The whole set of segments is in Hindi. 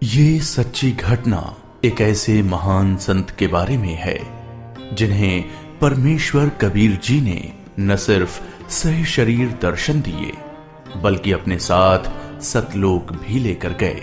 ये सच्ची घटना एक ऐसे महान संत के बारे में है जिन्हें परमेश्वर कबीर जी ने न सिर्फ सह शरीर दर्शन दिए बल्कि अपने साथ सतलोक भी लेकर गए।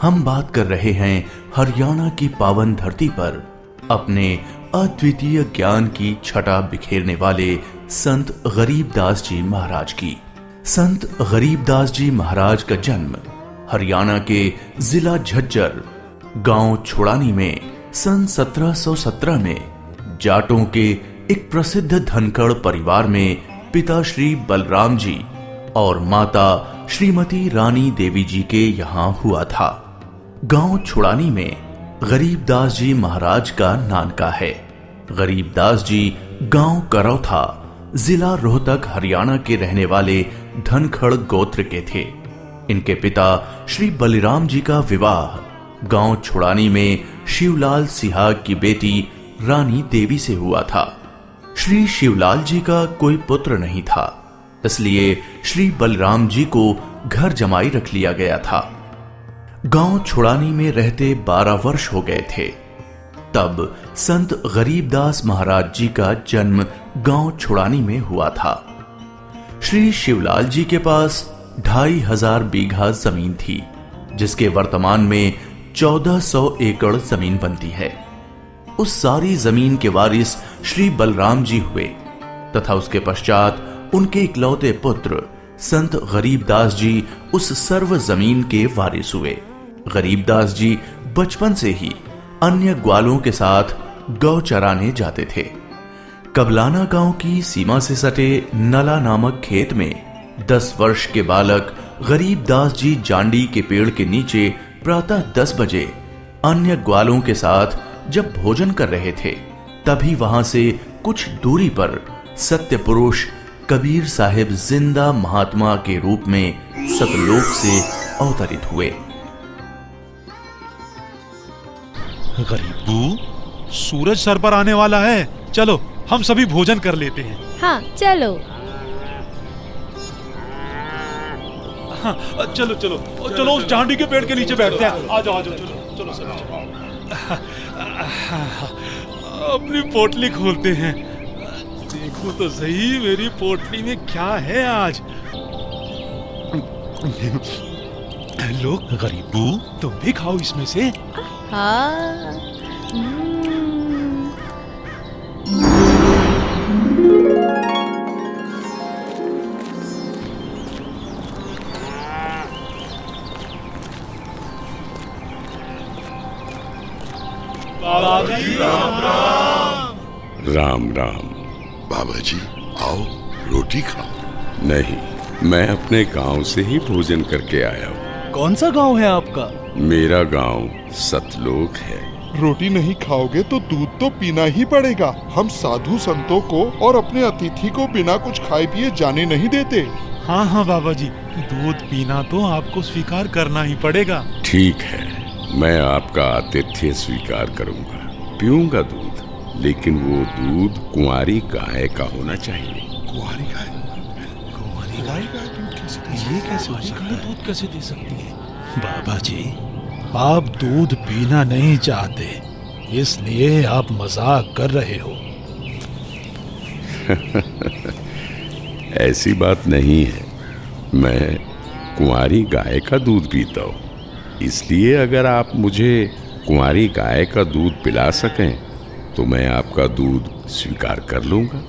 हम बात कर रहे हैं हरियाणा की पावन धरती पर अपने अद्वितीय ज्ञान की छटा बिखेरने वाले संत गरीबदास जी महाराज की। संत गरीबदास जी महाराज का जन्म हरियाणा के जिला झज्जर गांव छुड़ानी में सन 1717 में जाटों के एक प्रसिद्ध धनखड़ परिवार में पिता श्री बलराम जी और माता श्रीमती रानी देवी जी के यहाँ हुआ था। गांव छुड़ानी में गरीबदास जी महाराज का नानका है। गरीबदास जी गांव करौथा जिला रोहतक हरियाणा के रहने वाले धनखड़ गोत्र के थे। इनके पिता श्री बलिराम जी का विवाह गांव छुड़ानी में शिवलाल सिहाग की बेटी रानी देवी से हुआ था। श्री शिवलाल जी का कोई पुत्र नहीं था, इसलिए श्री बलराम जी को घर जमाई रख लिया गया था। गांव छुड़ानी में रहते 12 वर्ष हो गए थे तब संत गरीबदास महाराज जी का जन्म गांव छुड़ानी में हुआ था। श्री शिवलाल जी के पास 2500 बीघा जमीन थी, जिसके वर्तमान में 1400 एकड़ जमीन बनती है। उस सारी जमीन के वारिस श्री बलराम जी हुए तथा उसके पश्चात उनके इकलौते पुत्र संत गरीबदास जी उस सर्व जमीन के वारिस हुए। गरीबदास जी बचपन से ही अन्य ग्वालों के साथ गौ चराने जाते थे। कबलाना गांव की सीमा से सटे नला नामक खेत में 10 वर्ष के बालक गरीबदास जी जांडी के पेड़ के नीचे प्रातः 10 बजे अन्य ग्वालों के साथ जब भोजन कर रहे थे, तभी वहां से कुछ दूरी पर सत्य पुरुष कबीर साहिब जिंदा महात्मा के रूप में सतलोक से अवतरित हुए। गरीबू, सूरज सर पर आने वाला है, चलो हम सभी भोजन कर लेते हैं। हाँ चलो। हाँ, चलो चलो चलो उस जांडी के पेड़ के नीचे बैठते हैं। आ जाओ चलो चलो सर चलो। अपनी पोटली खोलते हैं। देखो तो सही मेरी पोटली में क्या है आज। लो गरीबू, तुम भी खाओ इसमें से। हाँ। राम राम। बाबा जी आओ, रोटी खाओ। नहीं, मैं अपने गांव से ही भोजन करके आया हूँ। कौन सा गांव है आपका? मेरा गांव सतलोक है। रोटी नहीं खाओगे तो दूध तो पीना ही पड़ेगा। हम साधु संतों को और अपने अतिथि को बिना कुछ खाए पिए जाने नहीं देते। हाँ हाँ बाबा जी, दूध पीना तो आपको स्वीकार करना ही पड़ेगा। ठीक है, मैं आपका आतिथ्य स्वीकार करूंगा, पीऊंगा दूध, लेकिन वो दूध कुंवारी गाय का होना चाहिए। कुंवारी गाय? कुंवारी गाय? ये कैसे हो सकता है? दूध कैसे दे सकती है? बाबा जी, आप दूध पीना नहीं चाहते, इसलिए आप मजाक कर रहे हो। ऐसी बात नहीं है, मैं कुंवारी गाय का दूध पीता हूँ, इसलिए अगर आप मुझे कुंवारी गाय का दूध पिला सकें तो मैं आपका दूध स्वीकार कर लूंगा।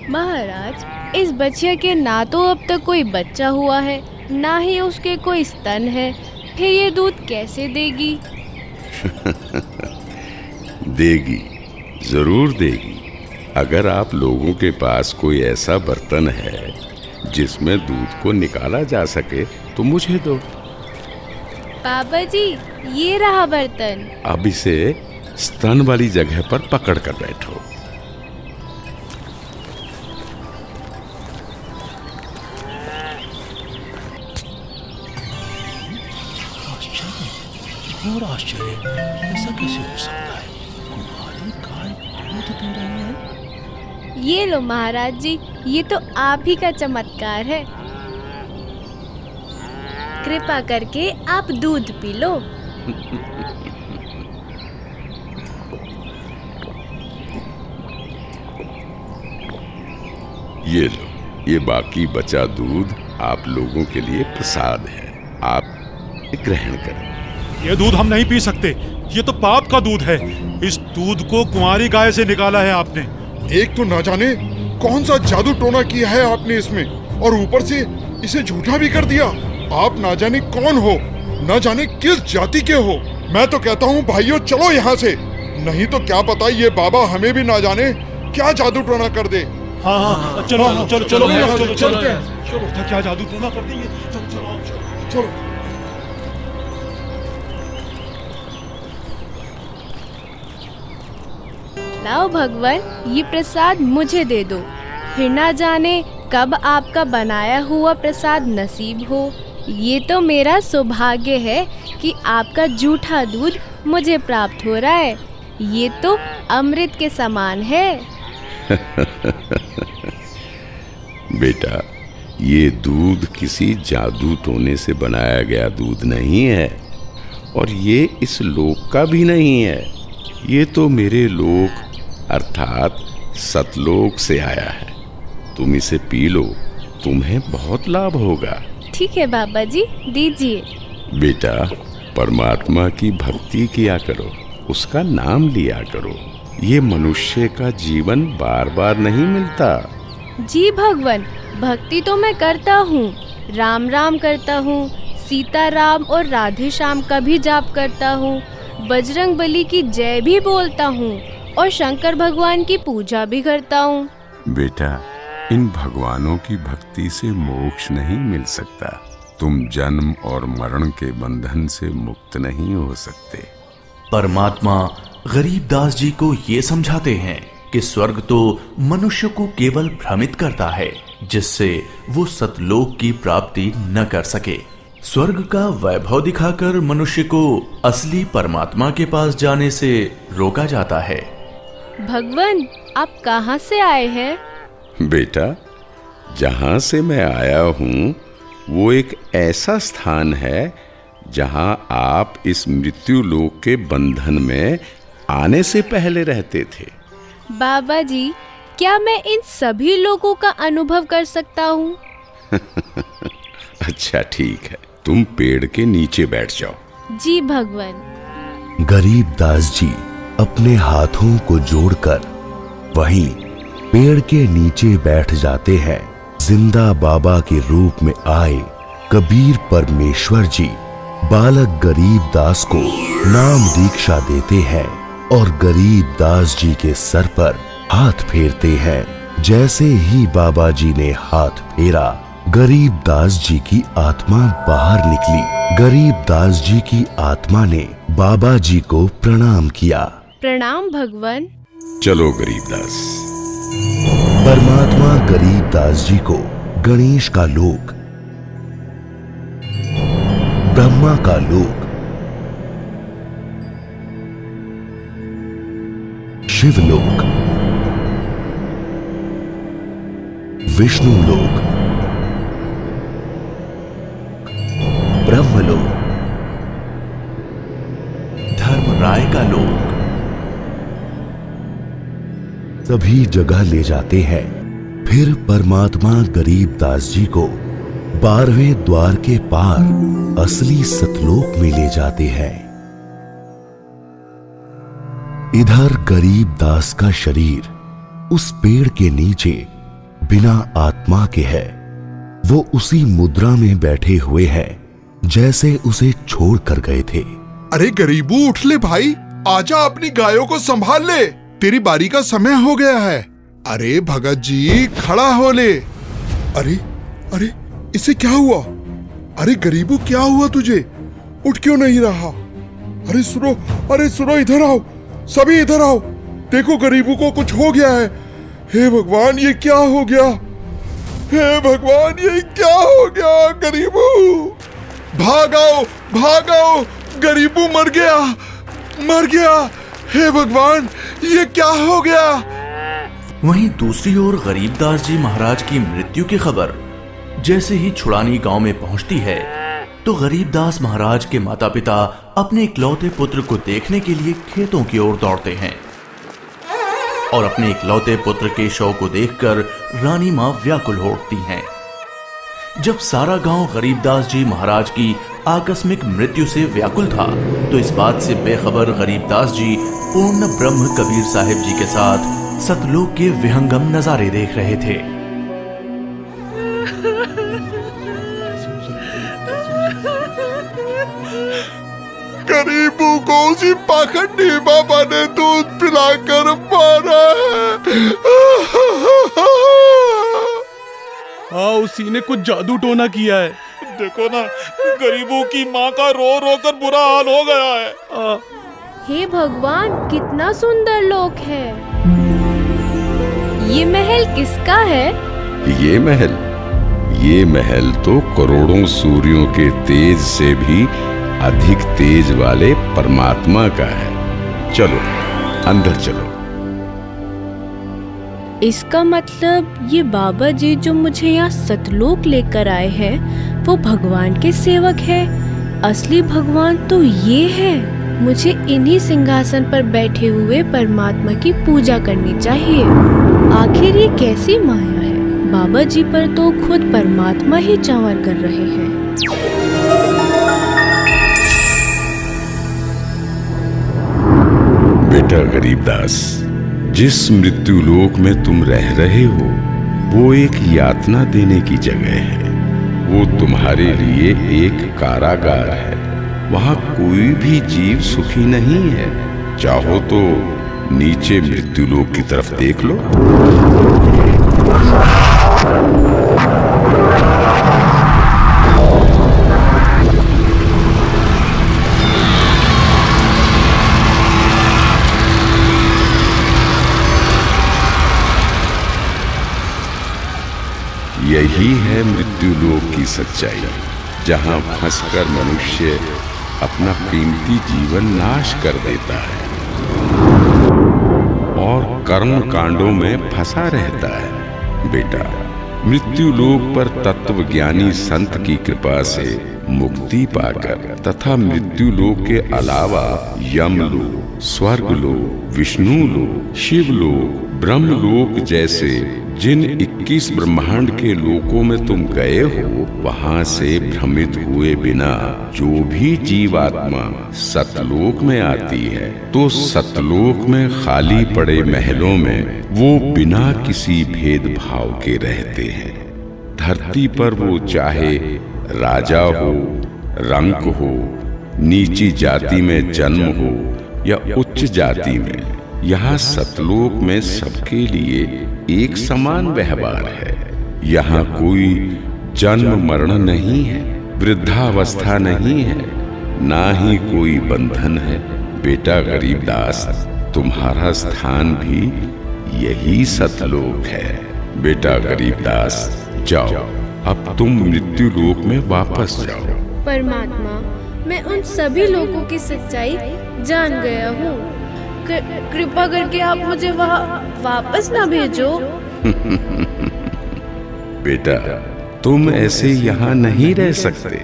महाराज, इस बच्चे के ना तो अब तक कोई बच्चा हुआ है, ना ही उसके कोई स्तन है, फिर ये दूध कैसे देगी? देगी, जरूर देगी। अगर आप लोगों के पास कोई ऐसा बर्तन है जिसमें दूध को निकाला जा सके तो मुझे दो। बाबा जी, ये रहा बर्तन। अब इसे स्तन वाली जगह पर पकड़ कर बैठो। और आश्चर्य, ऐसा कैसे हो सकता है? कुंवारी गाय दूध दे रही है। ये लो महाराज जी, ये तो आप ही का चमत्कार है। कृपा करके आप दूध पी लो। ये लो, ये बाकी बचा दूध आप लोगों के लिए प्रसाद है, आप ग्रहण करें। ये दूध हम नहीं पी सकते, ये तो पाप का दूध है। इस दूध को कुंवारी गाय से निकाला है आपने। एक तो ना जाने कौन सा जादू टोना किया है आपने इसमें, और ऊपर से इसे झूठा भी कर दिया। आप ना जाने कौन हो, ना जाने किस जाति के हो। मैं तो कहता हूँ भाइयों चलो यहाँ से, नहीं तो क्या पता ये बाबा हमें भी ना जाने क्या जादू टोना कर दे। हाँ, चलो चलो चलो यहाँ से चलो चलते हैं। चलो, क्या जादू टोना कर देंगे। चलो लाओ भगवान, ये प्रसाद मुझे दे दो, फिर ना जाने कब आपका बनाया हुआ प्रसाद नसीब हो। ये तो मेरा सौभाग्य है कि आपका जूठा दूध मुझे प्राप्त हो रहा है। ये तो अमृत के समान है। बेटा, ये दूध किसी जादू टोने से बनाया गया दूध नहीं है, और ये इस लोक का भी नहीं है। ये तो मेरे लोक अर्थात सतलोक से आया है। तुम इसे पी लो, तुम्हें बहुत लाभ होगा। ठीक है बाबा जी, दीजिए। बेटा, परमात्मा की भक्ति किया करो, उसका नाम लिया करो। ये मनुष्य का जीवन बार बार नहीं मिलता। जी भगवान, भक्ति तो मैं करता हूँ, राम राम करता हूँ, सीता राम और राधे श्याम का भी जाप करता हूँ, बजरंग बली की जय भी बोलता हूँ और शंकर भगवान की पूजा भी करता हूँ। बेटा, इन भगवानों की भक्ति से मोक्ष नहीं मिल सकता। तुम जन्म और मरण के बंधन से मुक्त नहीं हो सकते। परमात्मा गरीबदास जी को ये समझाते हैं कि स्वर्ग तो मनुष्य को केवल भ्रमित करता है, जिससे वो सतलोक की प्राप्ति न कर सके। स्वर्ग का वैभव दिखाकर मनुष्य को असली परमात्मा के पास जाने से रोका जाता है। भगवान, आप कहाँ से आए हैं? बेटा, जहां से मैं आया हूं वो एक ऐसा स्थान है जहां आप इस मृत्यु लोक के बंधन में आने से पहले रहते थे। बाबा जी, क्या मैं इन सभी लोगों का अनुभव कर सकता हूँ? अच्छा ठीक है, तुम पेड़ के नीचे बैठ जाओ। जी भगवान। गरीबदास जी अपने हाथों को जोड़कर वहीं पेड़ के नीचे बैठ जाते हैं। जिंदा बाबा के रूप में आए कबीर परमेश्वर जी बालक गरीबदास को नाम दीक्षा देते हैं और गरीबदास जी के सर पर हाथ फेरते हैं। जैसे ही बाबा जी ने हाथ फेरा, गरीबदास जी की आत्मा बाहर निकली। गरीबदास जी की आत्मा ने बाबा जी को प्रणाम किया। प्रणाम भगवान। चलो गरीबदास। परमात्मा गरीबदास जी को गणेश का लोक, ब्रह्मा का लोक, शिवलोक, विष्णु लोक, ब्रह्मलोक, धर्मराय का लोक, सभी जगह ले जाते हैं। फिर परमात्मा गरीबदास जी को 12वें द्वार के पार असली सतलोक में ले जाते हैं। इधर गरीबदास का शरीर उस पेड़ के नीचे बिना आत्मा के है। वो उसी मुद्रा में बैठे हुए हैं जैसे उसे छोड़ कर गए थे। अरे गरीबू, उठ ले भाई, आजा, अपनी गायों को संभाल ले, तेरी बारी का समय हो गया है। अरे भगत जी, खड़ा हो ले। अरे अरे, इसे क्या हुआ? अरे गरीबू, क्या हुआ तुझे? उठ क्यों नहीं रहा? अरे सुनो, अरे सुनो, इधर आओ, सभी इधर आओ। देखो गरीबू को कुछ हो गया है। हे भगवान, ये क्या हो गया? हे भगवान, ये क्या हो गया? गरीबू, भागाओ भागाओ, गरीबू मर गया, मर गया। हे भगवान, ये क्या हो गया? वहीं दूसरी ओर गरीबदास जी महाराज की मृत्यु की खबर जैसे ही छुड़ानी गांव में पहुंचती है, तो गरीबदास महाराज के माता पिता अपने इकलौते पुत्र को देखने के लिए खेतों की ओर दौड़ते हैं और अपने इकलौते पुत्र के शव को देखकर रानी मां व्याकुल हो उठती हैं। जब सारा गांव गरीबदास जी महाराज की आकस्मिक मृत्यु से व्याकुल था, तो इस बात से बेखबर गरीबदास जी पूर्ण ब्रह्म कबीर साहिब जी के साथ सतलोक के विहंगम नजारे देख रहे थे। गरीबों को उसी पाखंडी बाबा ने दूध पिलाकर मारा है। हाँ, उसी ने कुछ जादू टोना किया है। देखो ना, गरीबों की माँ का रो रो कर बुरा हाल हो गया है। हे भगवान, कितना सुंदर लोक है। ये महल किसका है? ये महल तो करोड़ों सूर्यों के तेज से भी अधिक तेज वाले परमात्मा का है। चलो अंदर चलो। इसका मतलब ये बाबा जी जो मुझे यहाँ सतलोक लेकर आए हैं, वो भगवान के सेवक है। असली भगवान तो ये है। मुझे इन्हीं सिंहासन पर बैठे हुए परमात्मा की पूजा करनी चाहिए। आखिर ये कैसी माया है? बाबा जी पर तो खुद परमात्मा ही चावर कर रहे हैं। बेटा गरीबदास, जिस मृत्यु लोक में तुम रह रहे हो वो एक यातना देने की जगह है। वो तुम्हारे लिए एक कारागार है। वहां कोई भी जीव सुखी नहीं है। चाहो तो नीचे मृत्यु लोक की तरफ देख लो। यही है मृत्युलोक की सच्चाई, जहां फंसकर मनुष्य अपना कीमती जीवन नाश कर देता है और कर्म कांडों में फंसा रहता है। बेटा, मृत्युलोक पर तत्वज्ञानी संत की कृपा से मुक्ति पाकर तथा मृत्युलोक के अलावा यमलोक, स्वर्गलोक, विष्णुलोक, शिवलोक, ब्रह्मलोक जैसे जिन 21 ब्रह्मांड के लोकों में तुम गए हो, वहां से भ्रमित हुए बिना जो भी जीवात्मा सतलोक में आती है, तो सतलोक में खाली पड़े महलों में वो बिना किसी भेदभाव के रहते हैं। धरती पर वो चाहे राजा हो, रंक हो, नीची जाति में जन्म हो या उच्च जाति में, यहाँ सतलोक में सबके लिए एक समान व्यवहार है। यहाँ कोई जन्म मरण नहीं है, वृद्धावस्था नहीं है, ना ही कोई बंधन है। बेटा गरीबदास, तुम्हारा स्थान भी यही सतलोक है। बेटा गरीबदास, जाओ, अब तुम मृत्यु लोक में वापस जाओ। परमात्मा, मैं उन सभी लोगों की सच्चाई जान गया हूँ। कृपा करके आप मुझे वहाँ वापस ना भेजो। बेटा, तुम ऐसे यहाँ नहीं रह सकते,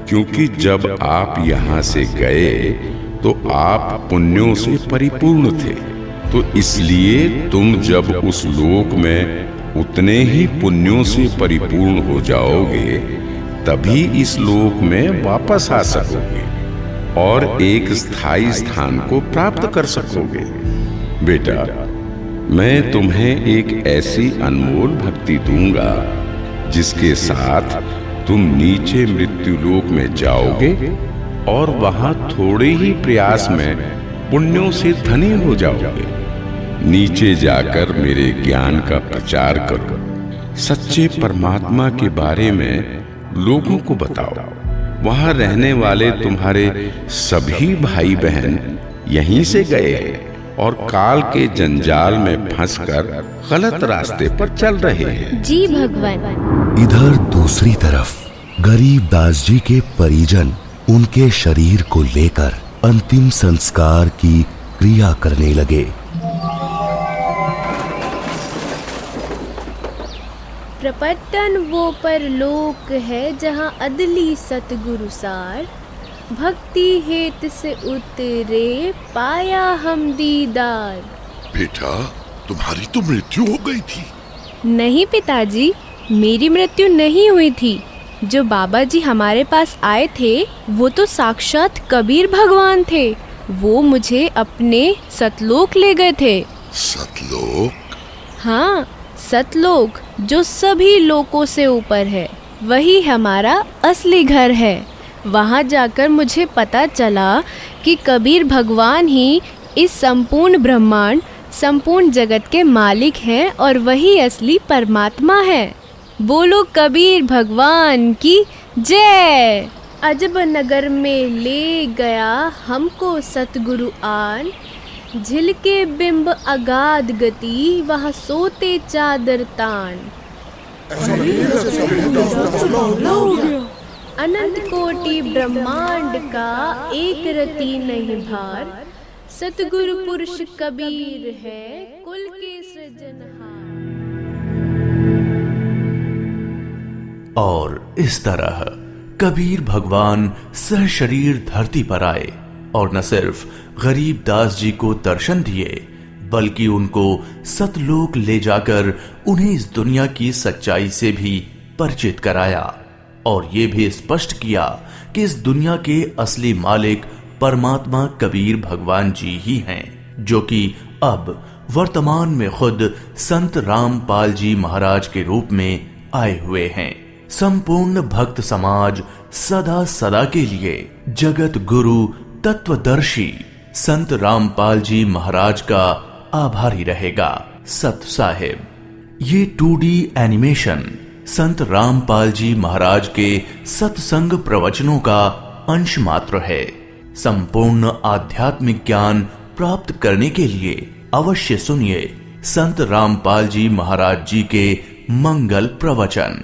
क्योंकि जब आप यहाँ से गए तो आप पुण्यों से परिपूर्ण थे। तो इसलिए तुम जब उस लोक में उतने ही पुण्यों से परिपूर्ण हो जाओगे, तभी इस लोक में वापस आ सकोगे और एक स्थायी स्थान को प्राप्त कर सकोगे। बेटा, मैं तुम्हें एक ऐसी अनमोल भक्ति दूंगा जिसके साथ तुम नीचे मृत्युलोक में जाओगे और वहां थोड़े ही प्रयास में पुण्यों से धनी हो जाओगे। नीचे जाकर मेरे ज्ञान का प्रचार करो, सच्चे परमात्मा के बारे में लोगों को बताओ। वहां रहने वाले तुम्हारे सभी भाई बहन यहीं से गए हैं और काल के जंजाल में फंसकर गलत रास्ते पर चल रहे हैं। जी भगवान। इधर दूसरी तरफ गरीबदास जी के परिजन उनके शरीर को लेकर अंतिम संस्कार की क्रिया करने लगे। प्रपटन वो परलोक है जहाँ अदली सतगुरु सार, भक्ति हेत से उतरे पाया हम दीदार। बेटा, तुम्हारी तो मृत्यु हो गई थी। नहीं पिताजी, मेरी मृत्यु नहीं हुई थी। जो बाबा जी हमारे पास आए थे वो तो साक्षात कबीर भगवान थे। वो मुझे अपने सतलोक ले गए थे। सतलोक? हाँ, सतलोक जो सभी लोकों से ऊपर है, वही हमारा असली घर है। वहाँ जाकर मुझे पता चला कि कबीर भगवान ही इस संपूर्ण ब्रह्मांड, संपूर्ण जगत के मालिक हैं और वही असली परमात्मा है। बोलो कबीर भगवान की जय। अजब नगर में ले गया हमको सतगुरु आन, झिलके बिंब अगाध गति वहाँ सोते चादर तान। अनंत कोटि ब्रह्मांड का एक रति नहीं भार, सतगुरु पुरुष कबीर है कुल के सृजनहार। और इस तरह कबीर भगवान सहशरीर धरती पर आए और न सिर्फ गरीब दास जी को दर्शन दिए, बल्कि उनको सतलोक ले जाकर उन्हें इस दुनिया की सच्चाई से भी परिचित कराया और ये भी स्पष्ट किया कि इस दुनिया के असली मालिक परमात्मा कबीर भगवान जी ही हैं, जो कि अब वर्तमान में खुद संत रामपाल जी महाराज के रूप में आए हुए हैं। संपूर्ण भक्त समाज सदा सदा के लिए जगत गुरु तत्वदर्शी संत रामपाल जी महाराज का आभारी रहेगा। सत साहिब। ये 2D एनिमेशन संत रामपाल जी महाराज के सत्संग प्रवचनों का अंश मात्र है। संपूर्ण आध्यात्मिक ज्ञान प्राप्त करने के लिए अवश्य सुनिए संत रामपाल जी महाराज जी के मंगल प्रवचन।